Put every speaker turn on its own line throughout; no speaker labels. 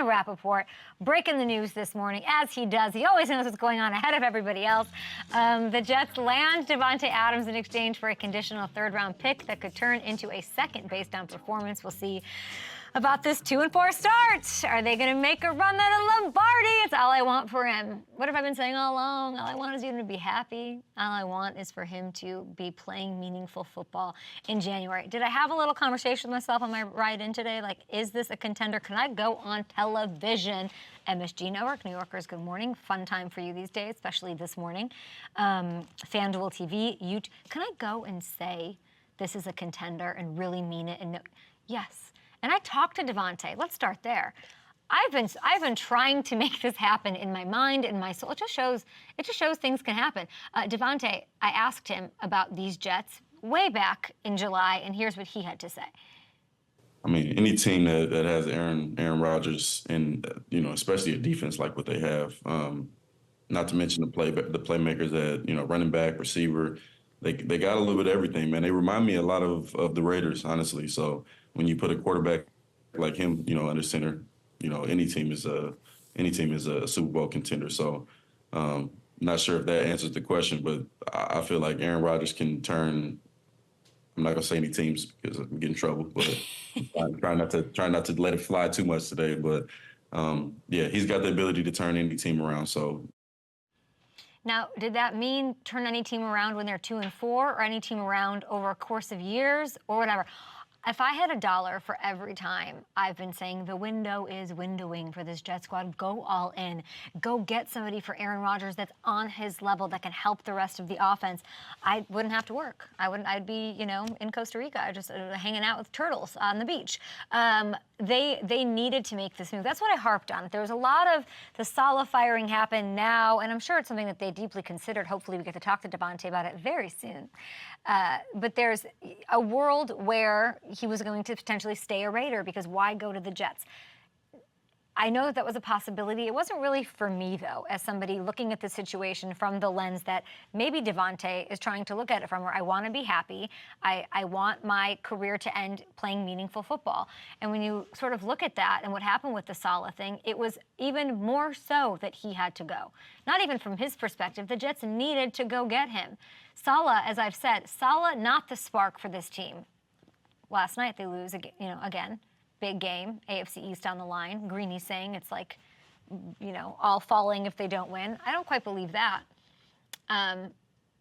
Ian Rapoport breaking the news this morning, as he does. He always knows what's going on ahead of everybody else. The Jets land Davante Adams in exchange for a conditional third-round pick that could turn into a second based on performance. We'll see about this 2-4 start. Are they going to make a run at a Lombardi? It's all I want for him. What have I been saying all along? All I want is him to be happy. All I want is for him to be playing meaningful football in January. Did I have a little conversation with myself on my ride in today? Like, is this a contender? Can I go on television? MSG Network, New Yorkers, good morning. Fun time for you these days, especially this morning. FanDuel TV, can I go and say this is a contender and really mean it? And no, yes. And I talked to Davante. Let's start there. I've been trying to make this happen in my mind, in my soul. It just shows things can happen. Davante, I asked him about these Jets way back in July, and here's what he had to say.
I mean, any team that has Aaron Rodgers and especially a defense like what they have, not to mention the playmakers that running back, receiver, they got a little bit of everything, man. They remind me a lot of the Raiders, honestly. So when you put a quarterback like him, under center, any team is a Super Bowl contender. So not sure if that answers the question, but I feel like Aaron Rodgers can turn. I'm not gonna say any teams because I'm getting in trouble, but try not to let it fly too much today. But yeah, he's got the ability to turn any team around. So.
Now, did that mean turn any team around when they're 2-4, or any team around over a course of years, or whatever? If I had $1 for every time I've been saying the window is windowing for this Jet squad, go all in. Go get somebody for Aaron Rodgers that's on his level that can help the rest of the offense. I wouldn't have to work. I'd be, in Costa Rica, just hanging out with turtles on the beach. They needed to make this move. That's what I harped on. There was a lot of the Saleh firing happened now, and I'm sure it's something that they deeply considered. Hopefully we get to talk to Davante about it very soon. But there's a world where he was going to potentially stay a Raider, because why go to the Jets? I know that was a possibility. It wasn't really for me, though, as somebody looking at the situation from the lens that maybe Davante is trying to look at it from, where I want to be happy. I want my career to end playing meaningful football. And when you sort of look at that and what happened with the Saleh thing, it was even more so that he had to go. Not even from his perspective. The Jets needed to go get him. Saleh, as I've said, Saleh not the spark for this team. Last night they lose, again. Big game, AFC East on the line. Greeny's saying it's like, all falling if they don't win. I don't quite believe that.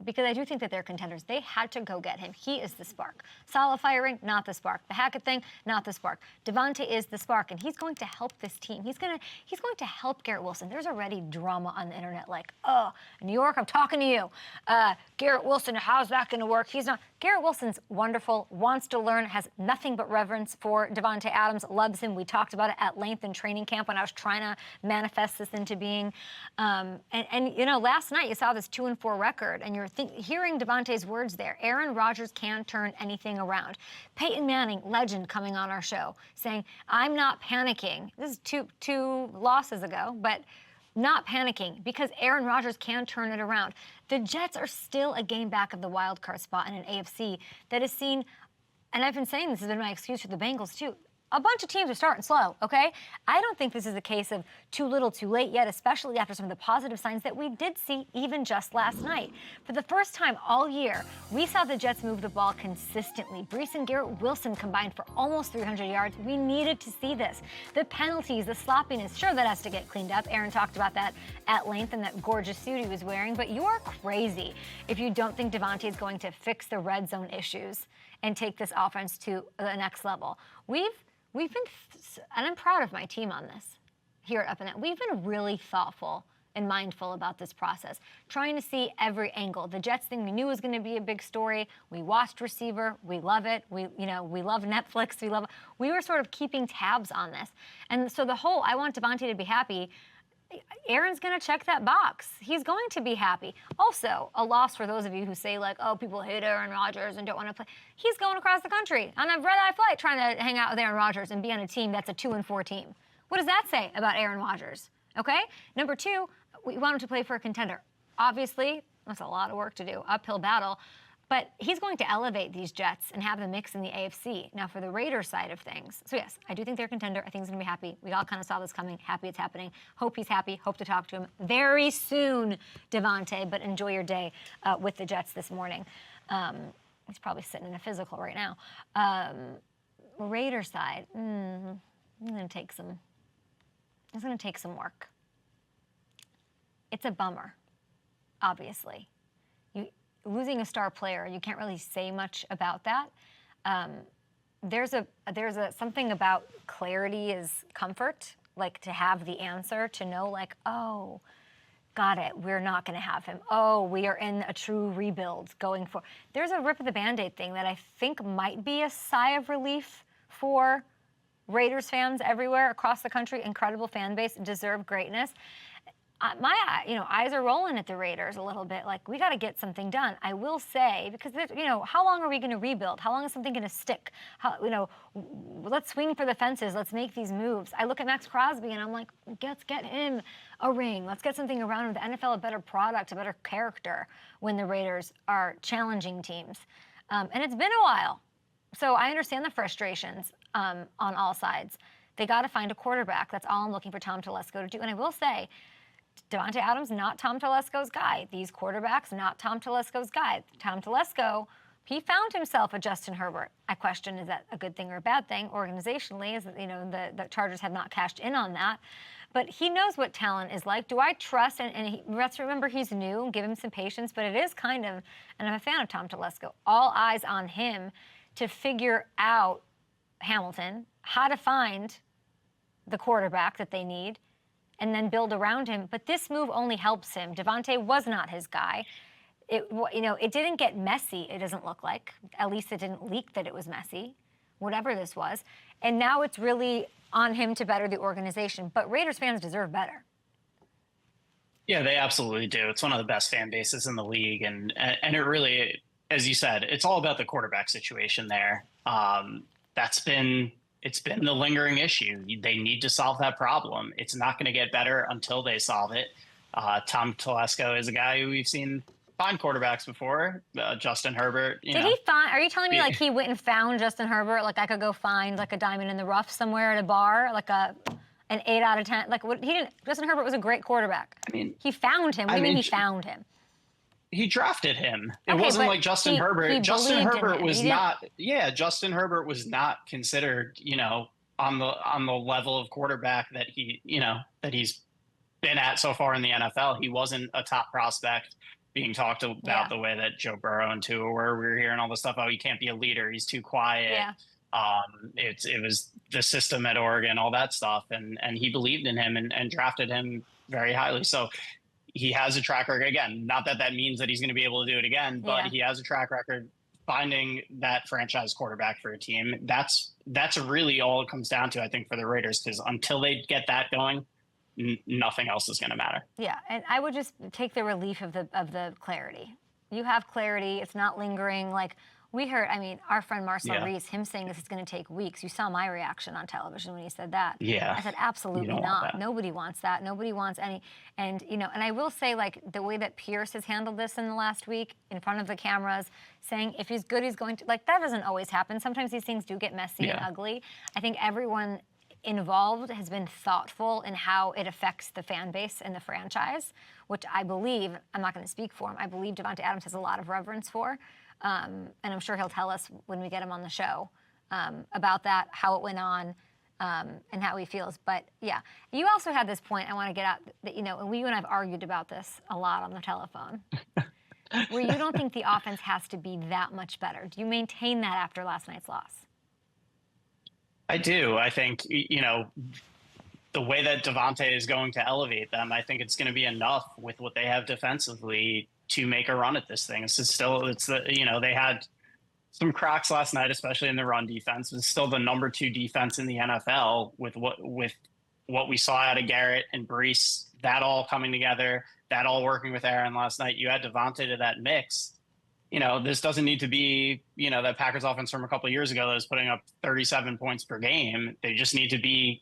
Because I do think that they're contenders. They had to go get him. He is the spark. Saleh firing, not the spark. The Hackett thing, not the spark. Davante is the spark, and he's going to help this team. He's going to help Garrett Wilson. There's already drama on the internet like, oh, New York, I'm talking to you. Garrett Wilson, how's that going to work? He's not. Garrett Wilson's wonderful, wants to learn, has nothing but reverence for Davante Adams, loves him. We talked about it at length in training camp when I was trying to manifest this into being. Last night you saw this 2-4 record, and you're hearing Davante's words there. Aaron Rodgers can turn anything around. Peyton Manning, legend, coming on our show, saying, I'm not panicking. This is two losses ago, but not panicking because Aaron Rodgers can turn it around. The Jets are still a game back of the wild card spot in an AFC that has seen, and I've been saying this has been my excuse for the Bengals too, a bunch of teams are starting slow, okay? I don't think this is a case of too little, too late yet, especially after some of the positive signs that we did see even just last night. For the first time all year, we saw the Jets move the ball consistently. Breece and Garrett Wilson combined for almost 300 yards. We needed to see this. The penalties, the sloppiness, sure, that has to get cleaned up. Aaron talked about that at length in that gorgeous suit he was wearing, but you are crazy if you don't think Davante is going to fix the red zone issues and take this offense to the next level. We've been, and I'm proud of my team on this here at Up and Out. We've been really thoughtful and mindful about this process, trying to see every angle. The Jets thing we knew was going to be a big story. We watched receiver. We love it. We love Netflix. We were sort of keeping tabs on this. And so I want Davante to be happy. Aaron's going to check that box. He's going to be happy. Also, a loss for those of you who say, like, oh, people hate Aaron Rodgers and don't want to play. He's going across the country on a red-eye flight trying to hang out with Aaron Rodgers and be on a team that's a 2-4 team. What does that say about Aaron Rodgers? Okay? Number two, we want him to play for a contender. Obviously, that's a lot of work to do, uphill battle. But he's going to elevate these Jets and have them mix in the AFC. Now, for the Raiders side of things, so yes, I do think they're a contender. I think he's going to be happy. We all kind of saw this coming. Happy it's happening. Hope he's happy. Hope to talk to him very soon, Davante. But enjoy your day with the Jets this morning. He's probably sitting in a physical right now. Raiders side, it's going to take some work. It's a bummer, obviously. Losing a star player, you can't really say much about that. There's something about clarity is comfort, like to have the answer, to know like, oh, got it, we're not going to have him. Oh, we are in a true rebuild going for. There's a rip of the Band-Aid thing that I think might be a sigh of relief for Raiders fans everywhere across the country. Incredible fan base, deserve greatness. My eyes are rolling at the Raiders a little bit. Like, we got to get something done. I will say, because how long are we going to rebuild? How long is something going to stick? Let's swing for the fences. Let's make these moves. I look at Max Crosby and I'm like, let's get him a ring. Let's get something around him. The NFL a better product, a better character when the Raiders are challenging teams. And it's been a while, so I understand the frustrations on all sides. They got to find a quarterback. That's all I'm looking for Tom Telesco to do. And I will say, Davante Adams, not Tom Telesco's guy. These quarterbacks, not Tom Telesco's guy. Tom Telesco, he found himself a Justin Herbert. I question, is that a good thing or a bad thing? Organizationally, is the Chargers have not cashed in on that. But he knows what talent is like. Do I trust, let's remember he's new, give him some patience, but it is kind of, and I'm a fan of Tom Telesco, all eyes on him to figure out Hamilton, how to find the quarterback that they need, and then build around him. But this move only helps him. Davante was not his guy. It didn't get messy, it doesn't look like. At least it didn't leak that it was messy, whatever this was. And now it's really on him to better the organization. But Raiders fans deserve better.
Yeah, they absolutely do. It's one of the best fan bases in the league. And it really, as you said, it's all about the quarterback situation there. It's been the lingering issue. They need to solve that problem. It's not going to get better until they solve it. Tom Telesco is a guy who we've seen find quarterbacks before. Justin Herbert.
Did he find? Are you telling me like he went and found Justin Herbert? Like I could go find like a diamond in the rough somewhere at a bar, like an 8 out of 10. Like what? He didn't. Justin Herbert was a great quarterback. I mean, he found him. What do you mean he found him?
He drafted him. It wasn't like Justin Herbert. Justin Herbert was not. Yeah, Justin Herbert was not considered, on the level of quarterback that he's been at so far in the NFL. He wasn't a top prospect being talked about the way that Joe Burrow and Tua were. We were hearing all this stuff. Oh, he can't be a leader. He's too quiet. Yeah. It was the system at Oregon, all that stuff, and he believed in him and drafted him very highly. So. He has a track record again. Not that means that he's going to be able to do it again, but he has a track record finding that franchise quarterback for a team. That's really all it comes down to, I think, for the Raiders, because until they get that going, nothing else is going to matter.
Yeah, and I would just take the relief of the clarity. You have clarity. It's not lingering. Like we heard, our friend Marcel Reese, him saying this is going to take weeks. You saw my reaction on television when he said that.
Yeah.
I said, absolutely not. Nobody wants that. Nobody wants any. And, and I will say, like, the way that Pierce has handled this in the last week in front of the cameras, saying if he's good, he's going to, like, that doesn't always happen. Sometimes these things do get messy and ugly. I think everyone involved has been thoughtful in how it affects the fan base and the franchise, which I believe, I'm not going to speak for him, I believe Davante Adams has a lot of reverence for. And I'm sure he'll tell us when we get him on the show about that, how it went on, and how he feels. But yeah, you also had this point I want to get out that, and you and I've argued about this a lot on the telephone, where you don't think the offense has to be that much better. Do you maintain that after last night's loss?
I do. I think, the way that Davante is going to elevate them, I think it's going to be enough with what they have defensively to make a run at this thing. They had some cracks last night, especially in the run defense. It's still the number 2 defense in the NFL with what we saw out of Garrett and Breece, that all coming together, that all working with Aaron last night. You add Davante to that mix. This doesn't need to be, that Packers offense from a couple of years ago that was putting up 37 points per game. They just need to be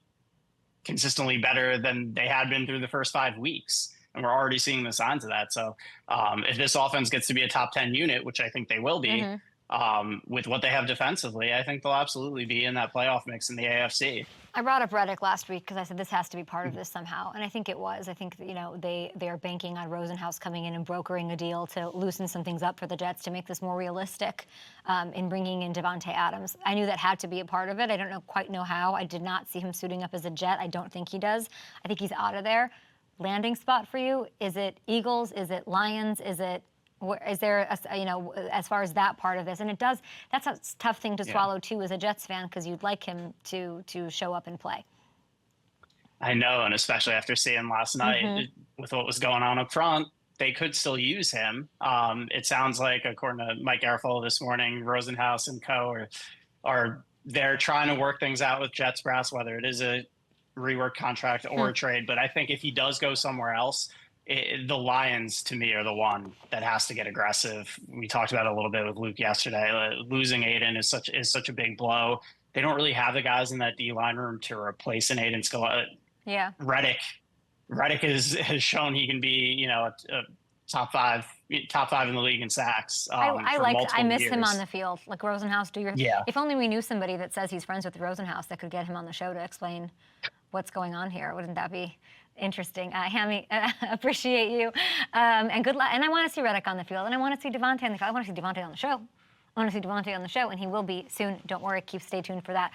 consistently better than they had been through the first 5 weeks. and we're already seeing the signs of that. So if this offense gets to be a top 10 unit, which I think they will be, with what they have defensively, I think they'll absolutely be in that playoff mix in the AFC.
I brought up Reddick last week because I said this has to be part of this somehow, and I think it was. I think that, they are banking on Rosenhaus coming in and brokering a deal to loosen some things up for the Jets to make this more realistic in bringing in Davante Adams. I knew that had to be a part of it. I don't quite know how. I did not see him suiting up as a Jet. I don't think he does. I think he's out of there. Landing spot for you? Is it Eagles? Is it Lions? Is there, as far as that part of this? And that's a tough thing to swallow, too, as a Jets fan, because you'd like him to show up and play.
I know, and especially after seeing last night with what was going on up front, they could still use him. It sounds like, according to Mike Garafolo this morning, Rosenhaus and co. are they're trying to work things out with Jets brass, whether it is a rework contract or a trade. But I think if he does go somewhere else, the Lions, to me, are the one that has to get aggressive. We talked about it a little bit with Luke yesterday. Losing Aiden is such a big blow. They don't really have the guys in that D-line room to replace an Aiden Scaletta.
Yeah.
Reddick has shown he can be, a top five in the league in sacks.
I miss him on the field. Like Rosenhaus,
Yeah.
If only we knew somebody that says he's friends with Rosenhaus that could get him on the show to explain what's going on here. Wouldn't that be interesting? Hammy, appreciate you. And good luck. And I want to see Reddick on the field. And I want to see Davante on the field. I want to see Davante on the show. And he will be soon. Don't worry. Stay tuned for that.